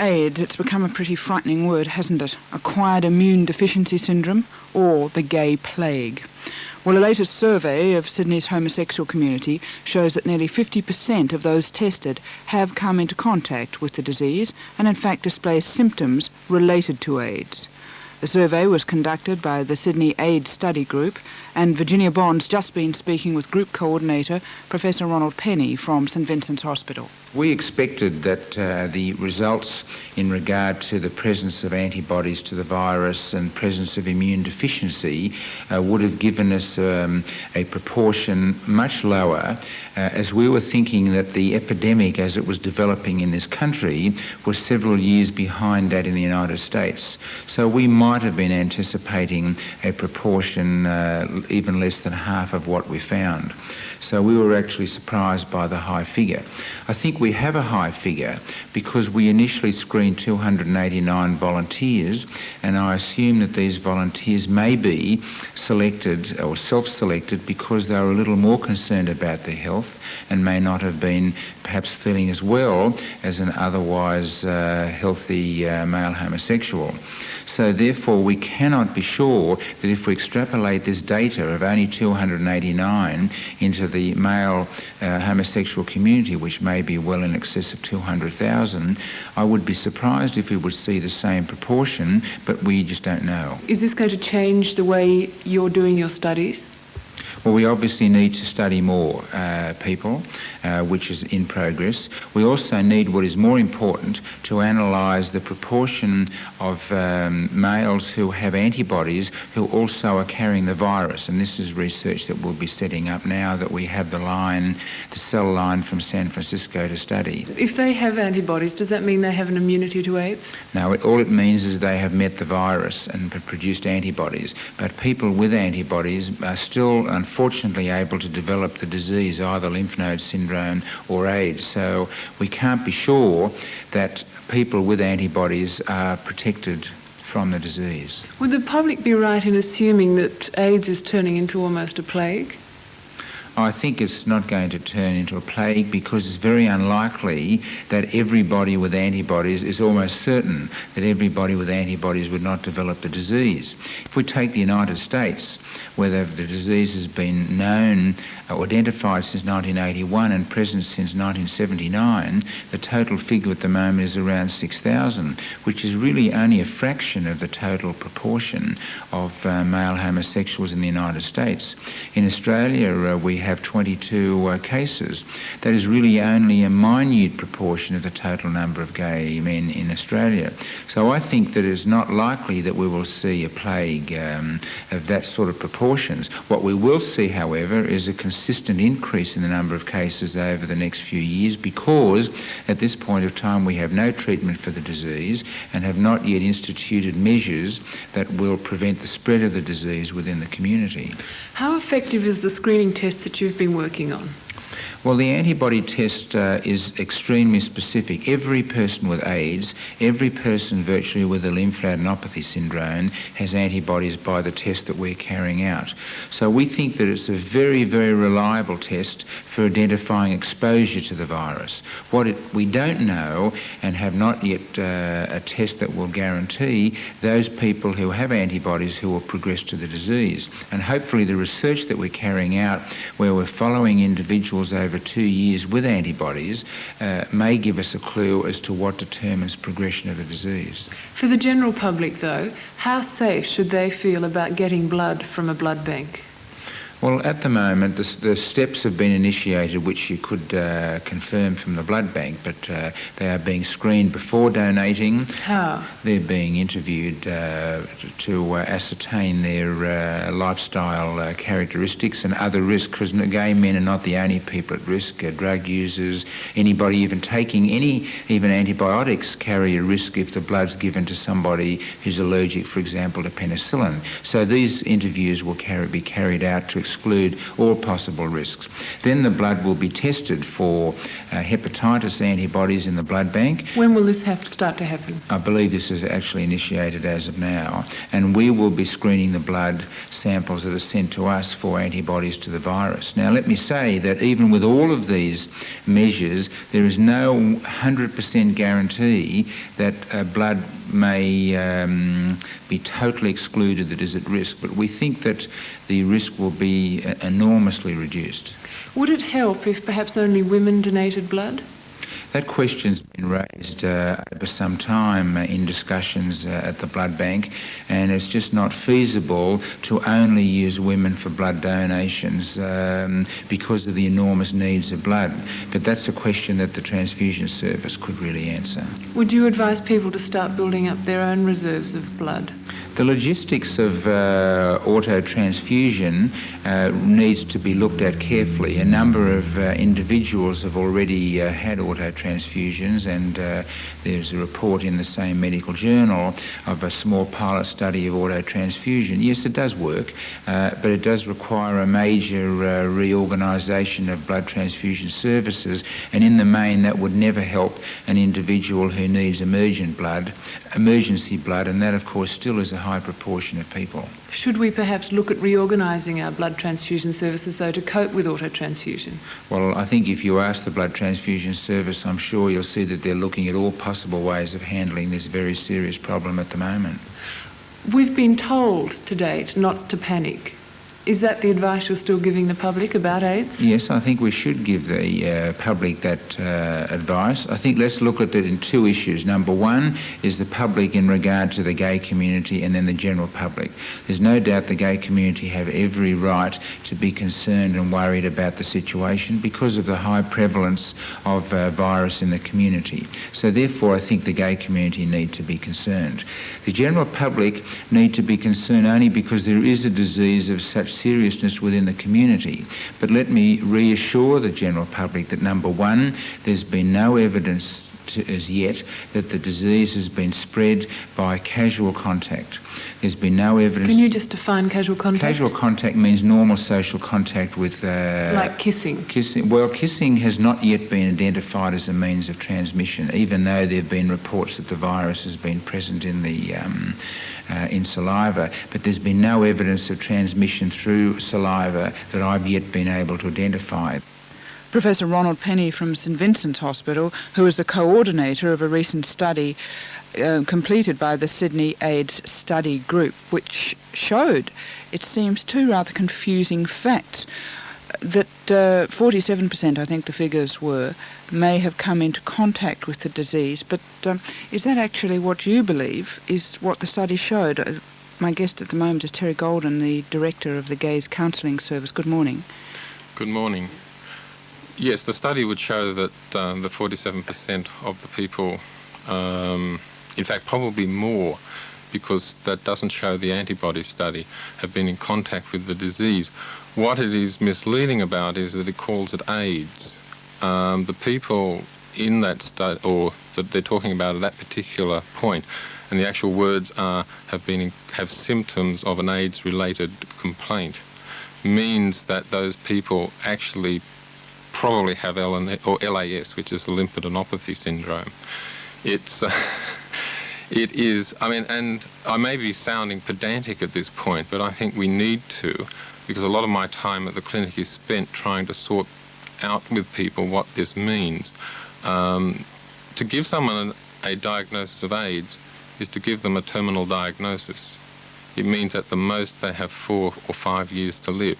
AIDS, it's become a pretty frightening word, hasn't it? Acquired immune deficiency syndrome, or the gay plague. Well, a latest survey of Sydney's homosexual community shows that nearly 50% of those tested have come into contact with the disease and in fact display symptoms related to AIDS. The survey was conducted by the Sydney AIDS Study Group, and Virginia Bond's just been speaking with Group Co-ordinator Prof Ronald Penny from St Vincent's Hospital. We expected that the results in regard to the presence of antibodies to the virus and presence of immune deficiency would have given us a proportion much lower, as we were thinking that the epidemic as it was developing in this country was several years behind that in the United States. So we might have been anticipating a proportion even less than half of what we found. So we were actually surprised by the high figure. I think we have a high figure because we initially screened 289 volunteers, and I assume that these volunteers may be selected or self-selected because they were a little more concerned about their health and may not have been perhaps feeling as well as an otherwise healthy male homosexual. So therefore we cannot be sure that if we extrapolate this data of only 289 into the male homosexual community, which may be well in excess of 200,000, I would be surprised if we would see the same proportion, but we just don't know. Is this going to change the way you're doing your studies? Well, we obviously need to study more people, which is in progress. We also need, what is more important, to analyse the proportion of males who have antibodies who also are carrying the virus. And this is research that we'll be setting up now that we have the cell line from San Francisco to study. If they have antibodies, does that mean they have an immunity to AIDS? No, all it means is they have met the virus and produced antibodies. But people with antibodies are still, unfortunately, able to develop the disease, either lymph node syndrome or AIDS. So we can't be sure that people with antibodies are protected from the disease. Would the public be right in assuming that AIDS is turning into almost a plague? I think it's not going to turn into a plague because it's very unlikely that everybody with antibodies, is almost certain that everybody with antibodies would not develop the disease. If we take the United States, where the disease has been known or identified since 1981 and present since 1979, the total figure at the moment is around 6,000, which is really only a fraction of the total proportion of male homosexuals in the United States. In Australia, we have 22 cases. That is really only a minute proportion of the total number of gay men in Australia. So I think that it's not likely that we will see a plague of that sort of proportions. What we will see, however, is a consistent increase in the number of cases over the next few years because at this point of time we have no treatment for the disease and have not yet instituted measures that will prevent the spread of the disease within the community. How effective is the screening test that you've been working on? Well, the antibody test is extremely specific. Every person with AIDS, every person virtually with a lymphadenopathy syndrome has antibodies by the test that we're carrying out. So we think that it's a very, very reliable test for identifying exposure to the virus. What we don't know and have not yet a test that will guarantee those people who have antibodies who will progress to the disease. And hopefully the research that we're carrying out where we're following individuals over 2 years with antibodies may give us a clue as to what determines progression of the disease. For the general public, though, how safe should they feel about getting blood from a blood bank? Well, at the moment, the steps have been initiated which you could confirm from the blood bank, but they are being screened before donating. How? They're being interviewed to ascertain their lifestyle characteristics and other risks, because gay men are not the only people at risk. Drug users, anybody even taking even antibiotics carry a risk if the blood's given to somebody who's allergic, for example, to penicillin. So these interviews will be carried out to exclude all possible risks. Then the blood will be tested for hepatitis antibodies in the blood bank. When will this start to happen? I believe this is actually initiated as of now, and we will be screening the blood samples that are sent to us for antibodies to the virus. Now, let me say that even with all of these measures, there is no 100% guarantee that blood may be totally excluded that is at risk, but we think that the risk will be enormously reduced. Would it help if perhaps only women donated blood? That question's been raised over some time in discussions at the blood bank, and it's just not feasible to only use women for blood donations because of the enormous needs of blood. But that's a question that the transfusion service could really answer. Would you advise people to start building up their own reserves of blood? The logistics of auto-transfusion needs to be looked at carefully. A number of individuals have already had auto-transfusions, and there's a report in the same medical journal of a small pilot study of auto-transfusion. Yes, it does work, but it does require a major reorganisation of blood transfusion services, and in the main that would never help an individual who needs emergency blood, and that of course still is a high proportion of people. Should we perhaps look at reorganising our blood transfusion services so to cope with auto-transfusion? Well, I think if you ask the blood transfusion service, I'm sure you'll see that they're looking at all possible ways of handling this very serious problem at the moment. We've been told to date not to panic. Is that the advice you're still giving the public about AIDS? Yes, I think we should give the public that advice. I think let's look at it in two issues. Number one is the public in regard to the gay community, and then the general public. There's no doubt the gay community have every right to be concerned and worried about the situation because of the high prevalence of virus in the community. So therefore I think the gay community need to be concerned. The general public need to be concerned only because there is a disease of such seriousness within the community. But let me reassure the general public that number one, there's been no evidence as yet that the disease has been spread by casual contact. There's been no evidence. Can you just define casual contact? Casual contact means normal social contact with... like kissing? Kissing. Well, kissing has not yet been identified as a means of transmission, even though there have been reports that the virus has been present in the in saliva, but there's been no evidence of transmission through saliva that I've yet been able to identify. Professor Ronald Penny from St Vincent Hospital, who is the co-ordinator of a recent study completed by the Sydney AIDS Study Group, which showed, it seems, two rather confusing facts. That 47%, I think the figures were, may have come into contact with the disease, but is that actually what you believe is what the study showed? My guest at the moment is Terry Goulden, the director of the Gays Counselling Service. Good morning. Good morning. Yes, the study would show that the 47% of the people, in fact probably more, because that doesn't show the antibody study, have been in contact with the disease. What it is misleading about is that it calls it AIDS. The people in that study, or that they're talking about at that particular point, and the actual words are have symptoms of an AIDS-related complaint, means that those people actually probably have LAS, which is the lymphadenopathy syndrome. It is, I mean, and I may be sounding pedantic at this point, but I think we need to, because a lot of my time at the clinic is spent trying to sort out with people what this means. To give someone a diagnosis of AIDS is to give them a terminal diagnosis. It means at the most they have 4 or 5 years to live.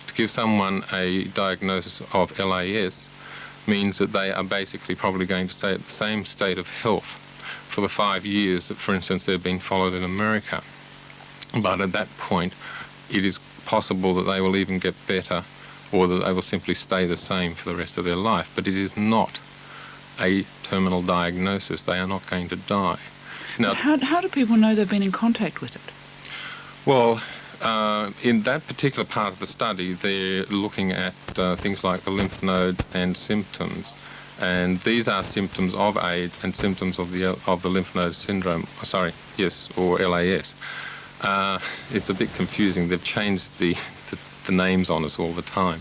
To give someone a diagnosis of LAS means that they are basically probably going to stay at the same state of health for the 5 years that, for instance, they've been followed in America. But at that point, it is possible that they will even get better, or that they will simply stay the same for the rest of their life. But it is not a terminal diagnosis. They are not going to die. Now, How do people know they've been in contact with it? Well, in that particular part of the study, they're looking at things like the lymph node and symptoms. And these are symptoms of AIDS and symptoms of the lymph node syndrome, or LAS. It's a bit confusing. They've changed the the names on us all the time.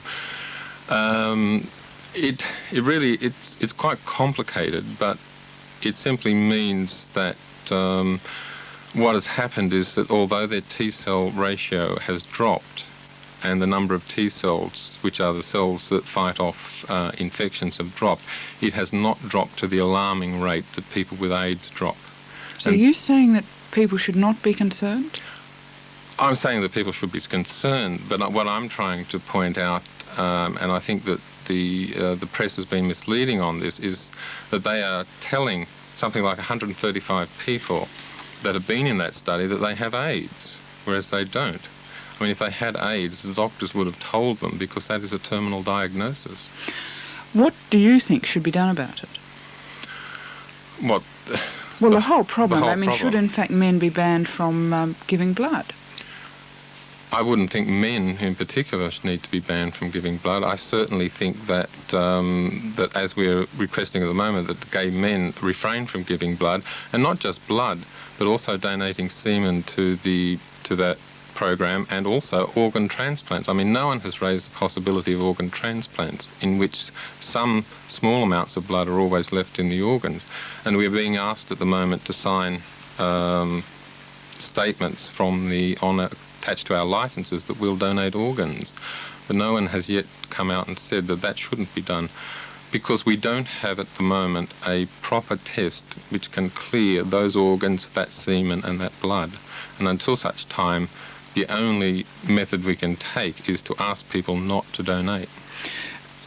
It's quite complicated, but it simply means that what has happened is that although their T-cell ratio has dropped and the number of T-cells, which are the cells that fight off infections, have dropped, it has not dropped to the alarming rate that people with AIDS drop. So are you saying that people should not be concerned? I'm saying that people should be concerned, but what I'm trying to point out, and I think that the press has been misleading on this, is that they are telling something like 135 people that have been in that study that they have AIDS, whereas they don't. I mean, if they had AIDS, the doctors would have told them, because that is a terminal diagnosis. What do you think should be done about it? What? Well, the whole problem, whole I mean, should in fact men be banned from giving blood? I wouldn't think men in particular need to be banned from giving blood. I certainly think that that as we're requesting at the moment, that the gay men refrain from giving blood, and not just blood, but also donating semen to that program, and also organ transplants. I mean, no one has raised the possibility of organ transplants, in which some small amounts of blood are always left in the organs, and we're being asked at the moment to sign statements from the honour attached to our licences that we'll donate organs. But no one has yet come out and said that that shouldn't be done, because we don't have at the moment a proper test which can clear those organs, that semen and that blood. And until such time, the only method we can take is to ask people not to donate.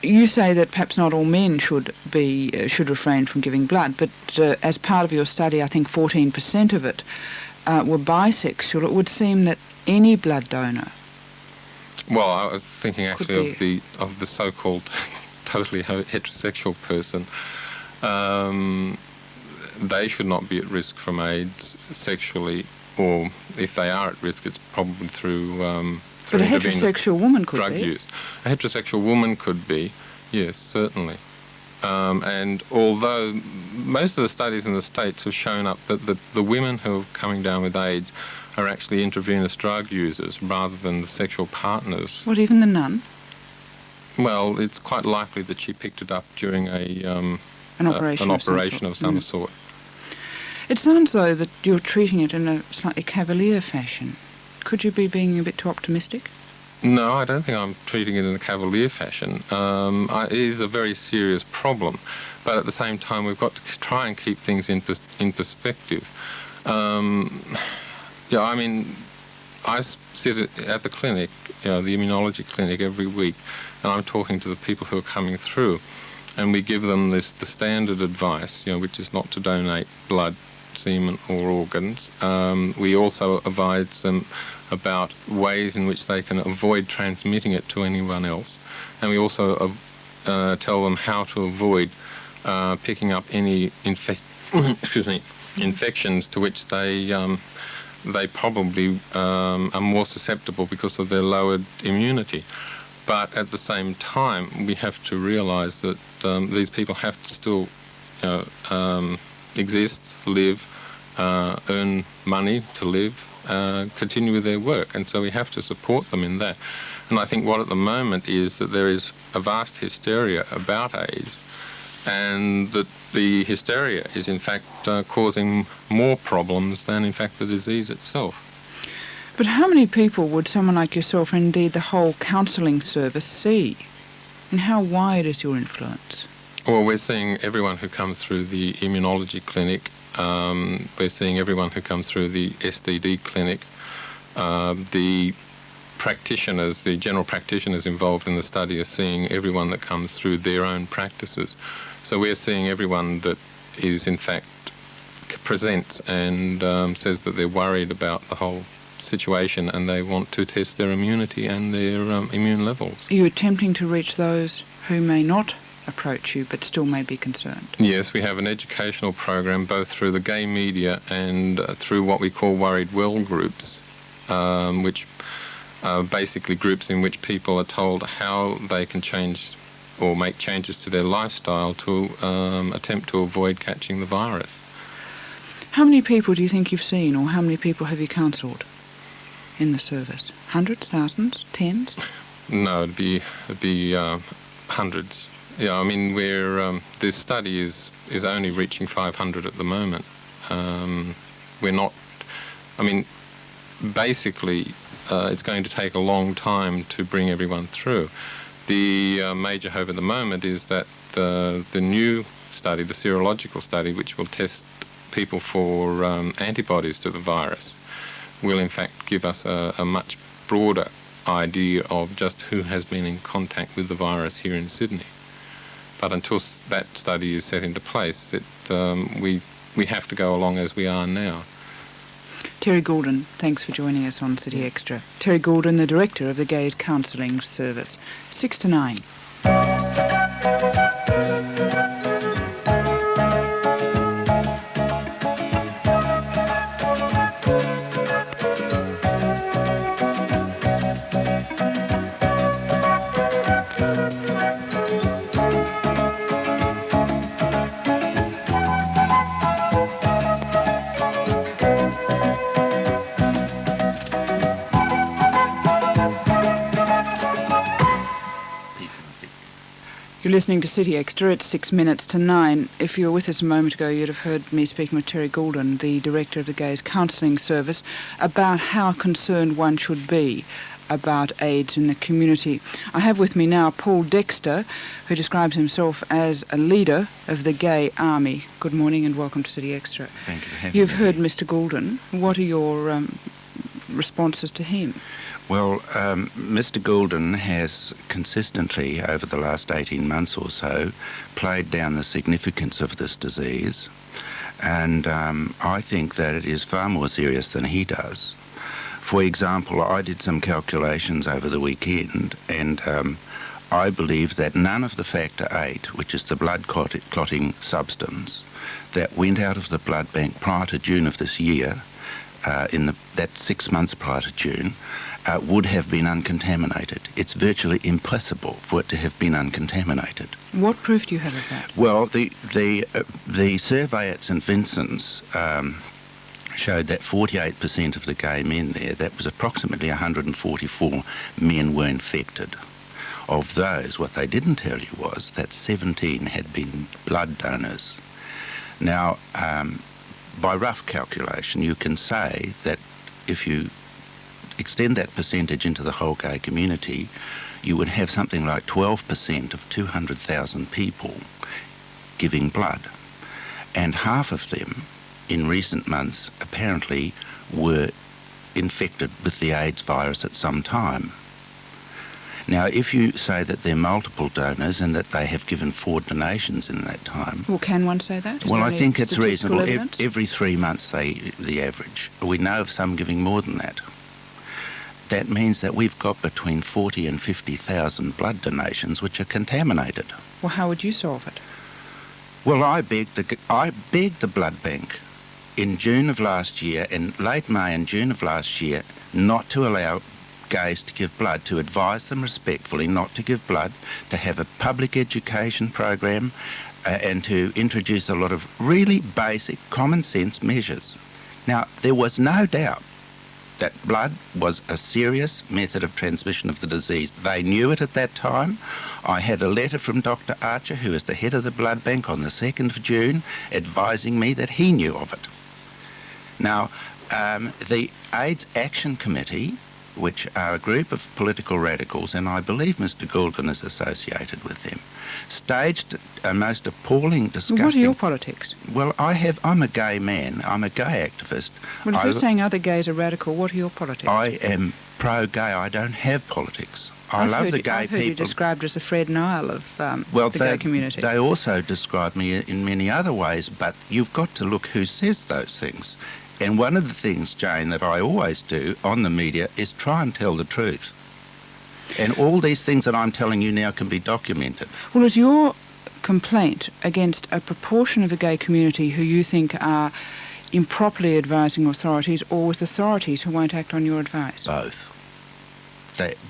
You say that perhaps not all men should refrain from giving blood, but as part of your study, I think 14% of it were bisexual. It would seem that any blood donor. Well, I was thinking actually of the so-called totally heterosexual person. They should not be at risk from AIDS sexually, or if they are at risk, it's probably through But a heterosexual woman could drug be. use. A heterosexual woman could be, yes, certainly. And although most of the studies in the States have shown up that the women who are coming down with AIDS are actually intravenous drug users rather than the sexual partners. What, even the nun? Well, it's quite likely that she picked it up during an operation of some sort. It sounds, though, that you're treating it in a slightly cavalier fashion. Could you be being a bit too optimistic? No, I don't think I'm treating it in a cavalier fashion. It is a very serious problem, but at the same time we've got to try and keep things in perspective. Yeah, I mean, I sit at the clinic, the immunology clinic, every week, and I'm talking to the people who are coming through, and we give them the standard advice, which is not to donate blood, semen or organs. We also advise them about ways in which they can avoid transmitting it to anyone else, and we also tell them how to avoid picking up any infections to which they probably are more susceptible because of their lowered immunity. But at the same time, we have to realise that these people have to still exist, live, earn money to live, continue with their work, and so we have to support them in that. And I think what at the moment is that there is a vast hysteria about AIDS, and that the hysteria is in fact causing more problems than in fact the disease itself. But how many people would someone like yourself, and indeed the whole counselling service, see? And how wide is your influence? Well, we're seeing everyone who comes through the immunology clinic. We're seeing everyone who comes through the STD clinic. The practitioners, the general practitioners involved in the study, are seeing everyone that comes through their own practices. So we're seeing everyone that is in fact presents and says that they're worried about the whole situation and they want to test their immunity and their immune levels. Are you attempting to reach those who may not approach you but still may be concerned? Yes, we have an educational program both through the gay media and through what we call Worried Well groups, which are basically groups in which people are told how they can change or make changes to their lifestyle to attempt to avoid catching the virus. How many people do you think you've seen, or how many people have you counselled in the service? Hundreds, thousands, tens? No, it'd be hundreds. Yeah, I mean, this study is only reaching 500 at the moment. We're not. I mean, basically, it's going to take a long time to bring everyone through. The major hope at the moment is that the new study, the serological study, which will test people for antibodies to the virus, will in fact give us a much broader idea of just who has been in contact with the virus here in Sydney. But until that study is set into place, we have to go along as we are now. Terry Goulden, thanks for joining us on City Extra. Terry Goulden, the Director of the Gays Counselling Service. 6 to 9. You're listening to City Extra. It's 6 minutes to 9. If you were with us a moment ago, you'd have heard me speaking with Terry Goulden, the Director of the Gays Counselling Service, about how concerned one should be about AIDS in the community. I have with me now Paul Dextor, who describes himself as a leader of the gay army. Good morning and welcome to City Extra. Thank you for having me. You've heard Mr. Goulden. What are your responses to him? Well, Mr. Goulden has consistently, over the last 18 months or so, played down the significance of this disease, and I think that it is far more serious than he does. For example, I did some calculations over the weekend, and I believe that none of the factor VIII, which is the blood clotting substance, that went out of the blood bank prior to June of this year, that 6 months prior to June, would have been uncontaminated. It's virtually impossible for it to have been uncontaminated. What proof do you have of that? Well, the survey at St Vincent's showed that 48% of the gay men there, that was approximately 144 men, were infected. Of those, what they didn't tell you was that 17 had been blood donors. Now, by rough calculation, you can say that if you extend that percentage into the whole gay community, you would have something like 12% of 200,000 people giving blood. And half of them, in recent months, apparently were infected with the AIDS virus at some time. Now, if you say that they're multiple donors and that they have given 4 donations in that time... Well, can one say that? Well, I think it's reasonable. Every 3 months, the average. We know of some giving more than that. That means that we've got between 40 and 50,000 blood donations which are contaminated. Well, how would you solve it? Well, I begged the blood bank in June of last year, in late May and June of last year, not to allow gays to give blood, to advise them respectfully not to give blood, to have a public education program, and to introduce a lot of really basic common sense measures. Now, there was no doubt that blood was a serious method of transmission of the disease. They knew it at that time. I had a letter from Dr. Archer, who is the head of the blood bank, on the 2nd of June, advising me that he knew of it. Now, the AIDS Action Committee, which are a group of political radicals, and I believe Mr. Goulden is associated with them, staged a most appalling discussion. What are your politics? Well, I'm a gay man. I'm a gay activist. Well, if you're saying other gays are radical, what are your politics? I am pro-gay. I don't have politics. I've heard you described as a Fred Nile of the gay community. They also describe me in many other ways, but you've got to look who says those things. And one of the things, Jane, that I always do on the media is try and tell the truth. And all these things that I'm telling you now can be documented. Well, is your complaint against a proportion of the gay community who you think are improperly advising authorities, or with authorities who won't act on your advice? Both.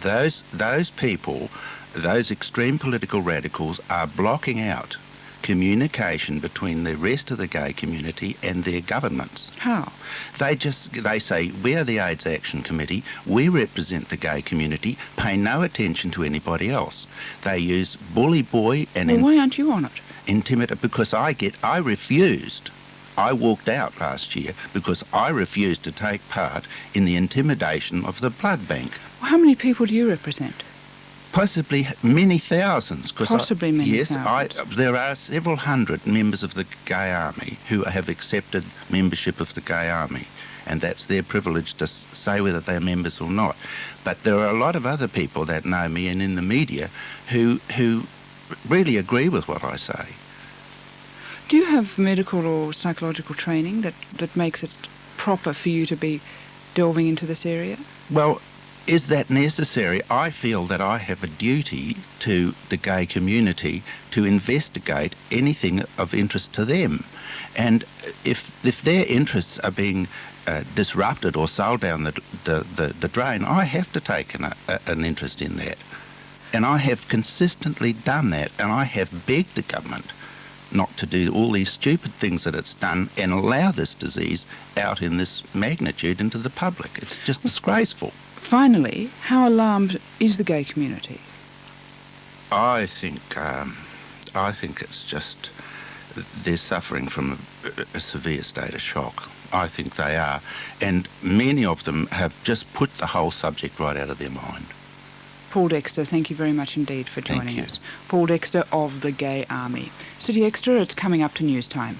Those people, those extreme political radicals, are blocking out communication between the rest of the gay community and their governments. How? They say, we are the AIDS Action Committee, we represent the gay community, pay no attention to anybody else. They use bully boy and Well, why aren't you on it? intimidate, because I refused. I walked out last year because I refused to take part in the intimidation of the blood bank. Well, how many people do you represent? Possibly many thousands. Possibly many yes, thousands. There are several hundred members of the Gay Army who have accepted membership of the Gay Army, and that's their privilege to say whether they're members or not. But there are a lot of other people that know me and in the media who really agree with what I say. Do you have medical or psychological training that makes it proper for you to be delving into this area? Well, is that necessary? I feel that I have a duty to the gay community to investigate anything of interest to them. And if their interests are being disrupted or sold down the drain, I have to take an interest in that. And I have consistently done that, and I have begged the government not to do all these stupid things that it's done and allow this disease out in this magnitude into the public. It's just disgraceful. Finally, how alarmed is the gay community? I think it's just they're suffering from a severe state of shock. I think they are. And many of them have just put the whole subject right out of their mind. Paul Dextor, thank you very much indeed for joining us. Paul Dextor of the Gay Army. City Extra, it's coming up to news time.